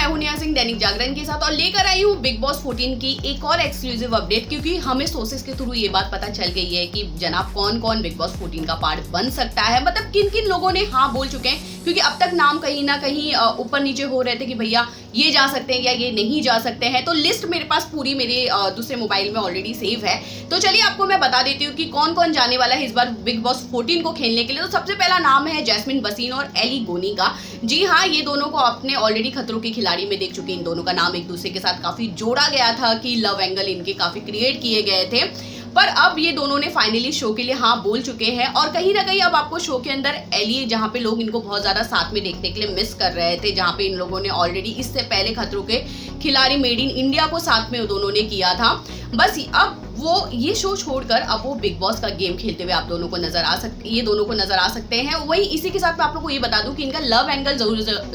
मैं हूं नेहा सिंह दैनिक जागरण के साथ और लेकर आई हूं बिग बॉस 14 की एक और एक्सक्लूसिव अपडेट, क्योंकि हमें सोर्सेस के थ्रू ये बात पता चल गई है कि जनाब कौन कौन बिग बॉस 14 का पार्ट बन सकता है, मतलब किन किन लोगों ने हाँ बोल चुके हैं। क्योंकि अब तक नाम कहीं ना कहीं ऊपर नीचे हो रहे थे कि भैया ये जा सकते हैं या ये नहीं जा सकते हैं, तो लिस्ट मेरे पास पूरी मेरे दूसरे मोबाइल में ऑलरेडी सेव है। तो चलिए आपको मैं बता देती हूँ कि कौन कौन जाने वाला है इस बार बिग बॉस 14 को खेलने के लिए। तो सबसे पहला नाम है जैस्मिन वसीम और एली गोनी का। जी हाँ, ये दोनों को आपने ऑलरेडी खतरों के खिलाड़ी में देख चुके हैं। इन दोनों का नाम एक दूसरे के साथ काफी जोड़ा गया था कि लव एंगल इनके काफी क्रिएट किए गए थे, पर अब ये दोनों ने फाइनली शो के लिए हाँ बोल चुके हैं। और कहीं ना कहीं अब आपको शो के अंदर एली, जहाँ पे लोग इनको बहुत ज्यादा साथ में देखने के लिए मिस कर रहे थे, जहाँ पे इन लोगों ने ऑलरेडी इससे पहले खतरों के खिलाड़ी मेड इन इंडिया को साथ में दोनों ने किया था, बस अब वो ये शो छोड़कर अब वो बिग बॉस का गेम खेलते हुए आप दोनों को ये दोनों को नजर आ सकते हैं। वही इसी के साथ मैं आप लोगों को ये बता दूं कि इनका लव एंगल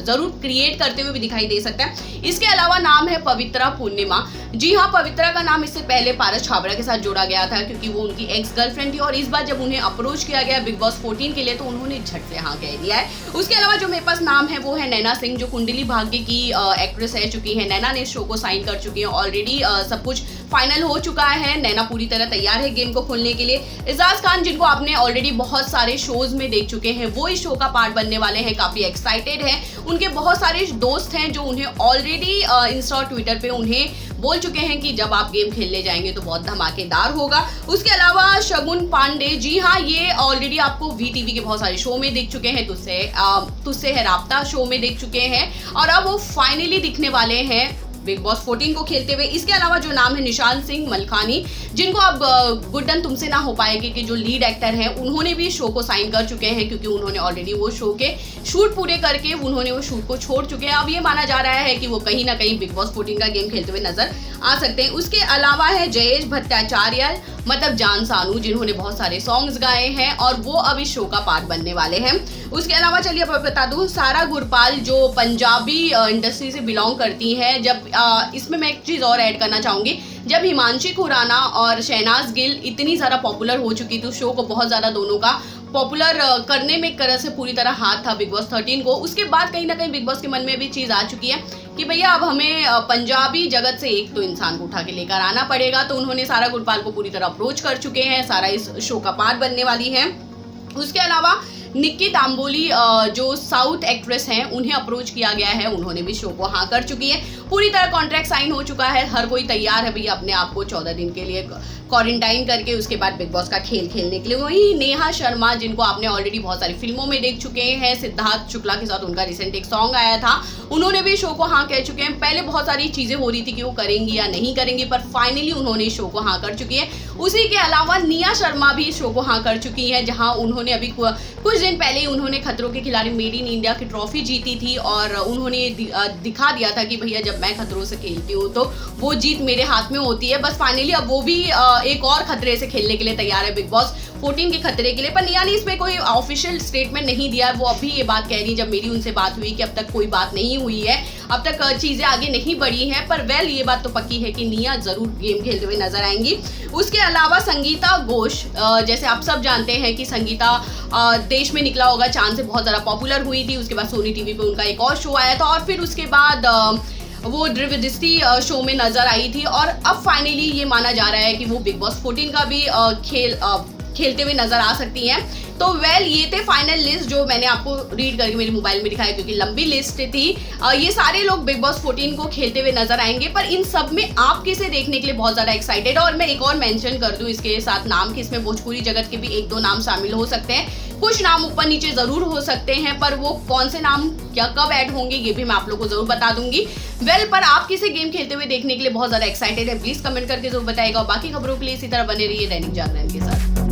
जरूर क्रिएट करते हुए भी दिखाई दे सकता है। इसके अलावा नाम है पवित्रा पूर्णिमा। जी हाँ, पवित्रा का नाम इससे पहले पारस छाबड़ा के साथ जोड़ा गया था, क्योंकि वो उनकी एक्स गर्लफ्रेंड थी और इस बार जब उन्हें अप्रोच किया गया बिग बॉस 14 के लिए तो उन्होंने झट से हाँ कह दिया है। उसके अलावा जो मेरे पास नाम है वो है नैना सिंह, जो कुंडली भाग्य की एक्ट्रेस रह चुकी है। नैना ने शो को साइन कर चुकी है ऑलरेडी, सब कुछ फाइनल हो चुका है। नैना पूरी तरह तैयार है गेम को खोलने के लिए। एजाज खान, जिनको आपने ऑलरेडी बहुत सारे शोज में देख चुके हैं, वो इस शो का पार्ट बनने वाले हैं, काफी एक्साइटेड हैं। उनके बहुत सारे दोस्त हैं जो उन्हें ऑलरेडी इंस्टा और ट्विटर पे उन्हें बोल चुके हैं कि जब आप गेम खेलने जाएंगे तो बहुत धमाकेदार होगा। उसके अलावा शगुन पांडे, जी हाँ, ये ऑलरेडी आपको वीटीवी के बहुत सारे शो में देख चुके हैं, तुझसे है राब्ता शो में देख चुके हैं और अब वो फाइनली दिखने वाले हैं बिग बॉस 14 को खेलते हुए। इसके अलावा जो नाम है निशान सिंह मलखानी, जिनको अब गुड्डन तुमसे ना हो पाएगी कि जो लीड एक्टर हैं, उन्होंने भी शो को साइन कर चुके हैं, क्योंकि उन्होंने ऑलरेडी वो शो के शूट पूरे करके उन्होंने वो शूट को छोड़ चुके हैं। अब ये माना जा रहा है कि वो कहीं ना कहीं बिग बॉस 14 का गेम खेलते हुए नजर आ सकते हैं। उसके अलावा है जयेश भट्टाचार्य, मतलब जान सानू, जिन्होंने बहुत सारे सॉन्ग्स गाए हैं और वो अब इस शो का पार्ट बनने वाले हैं। उसके अलावा चलिए अब बता दूं, सारा गुरपाल, जो पंजाबी इंडस्ट्री से बिलोंग करती हैं। जब इसमें मैं एक चीज़ और ऐड करना चाहूँगी, जब हिमांशी खुराना और शहनाज गिल इतनी ज़्यादा पॉपुलर हो चुकी थी, शो को बहुत ज़्यादा दोनों का पॉपुलर करने में एक तरह से पूरी तरह हाथ था बिग बॉस 13 को, उसके बाद कहीं ना कहीं बिग बॉस के मन में भी चीज़ आ चुकी है कि भैया अब हमें पंजाबी जगत से एक तो इंसान को उठा के लेकर आना पड़ेगा। तो उन्होंने सारा गुरपाल को पूरी तरह अप्रोच कर चुके हैं, सारा इस शो का पार्ट बनने वाली है। उसके अलावा निक्की तांबोली, जो साउथ एक्ट्रेस हैं, उन्हें अप्रोच किया गया है, उन्होंने भी शो को हाँ कर चुकी है। पूरी तरह कॉन्ट्रैक्ट साइन हो चुका है, हर कोई तैयार है भैया अपने आप को 14 दिन के लिए क्वारंटाइन करके उसके बाद बिग बॉस का खेल खेलने के लिए। वही नेहा शर्मा, जिनको आपने ऑलरेडी बहुत सारी फिल्मों में देख चुके हैं, सिद्धार्थ शुक्ला के साथ उनका रिसेंट एक सॉन्ग आया था, उन्होंने भी शो को हाँ कह चुके हैं। पहले बहुत सारी चीजें हो रही थी कि वो करेंगी या नहीं करेंगी, पर फाइनली उन्होंने शो को हाँ कर चुकी है। उसी के अलावा निया शर्मा भी शो को हाँ कर चुकी है, जहाँ उन्होंने अभी कुछ दिन पहले उन्होंने खतरों के खिलाड़ी मेड इन इंडिया की ट्रॉफी जीती थी और उन्होंने दिखा दिया था कि भैया जब मैं खतरों से खेलती हूँ तो वो जीत मेरे हाथ में होती है। बस फाइनली अब वो भी एक और खतरे से खेलने के लिए तैयार है बिग बॉस 14 के खतरे के लिए, पर निया ने इसमें कोई ऑफिशियल स्टेटमेंट नहीं दिया है। वो अभी ये बात कह रही, जब मेरी उनसे बात हुई, कि अब तक कोई बात नहीं हुई है, अब तक चीजें आगे नहीं बढ़ी हैं, पर वेल ये बात तो पक्की है कि निया जरूर गेम खेलते हुए नजर आएंगी। उसके अलावा संगीता घोष, जैसे आप सब जानते हैं कि संगीता देश में निकला होगा चांद से बहुत ज्यादा पॉपुलर हुई थी, उसके बाद सोनी टीवी पे उनका एक और शो आया था और फिर उसके बाद वो ड्रिविडिस्टी शो में नजर आई थी और अब फाइनली ये माना जा रहा है कि वो बिग बॉस 14 का भी खेलते हुए नजर आ सकती हैं। तो वेल ये थे फाइनल लिस्ट जो मैंने आपको रीड करके मेरे मोबाइल में दिखाया, क्योंकि लंबी लिस्ट थी। ये सारे लोग बिग बॉस 14 को खेलते हुए नजर आएंगे, पर इन सब में आप किसे देखने के लिए बहुत ज्यादा एक्साइटेड है। और मैं एक और मेंशन कर दूं इसके साथ नाम कि इसमें भोजपुरी जगत के भी एक दो नाम शामिल हो सकते हैं, कुछ नाम ऊपर नीचे जरूर हो सकते हैं, पर वो कौन से नाम क्या कब ऐड होंगे ये भी मैं आप लोगों को जरूर बता दूंगी। वेल पर आप किसे गेम खेलते हुए देखने के लिए बहुत ज्यादा एक्साइटेड है, प्लीज कमेंट करके जरूर बताइएगा। और बाकी खबरों के लिए इसी तरह बने रहिए दैनिक जागरण के साथ।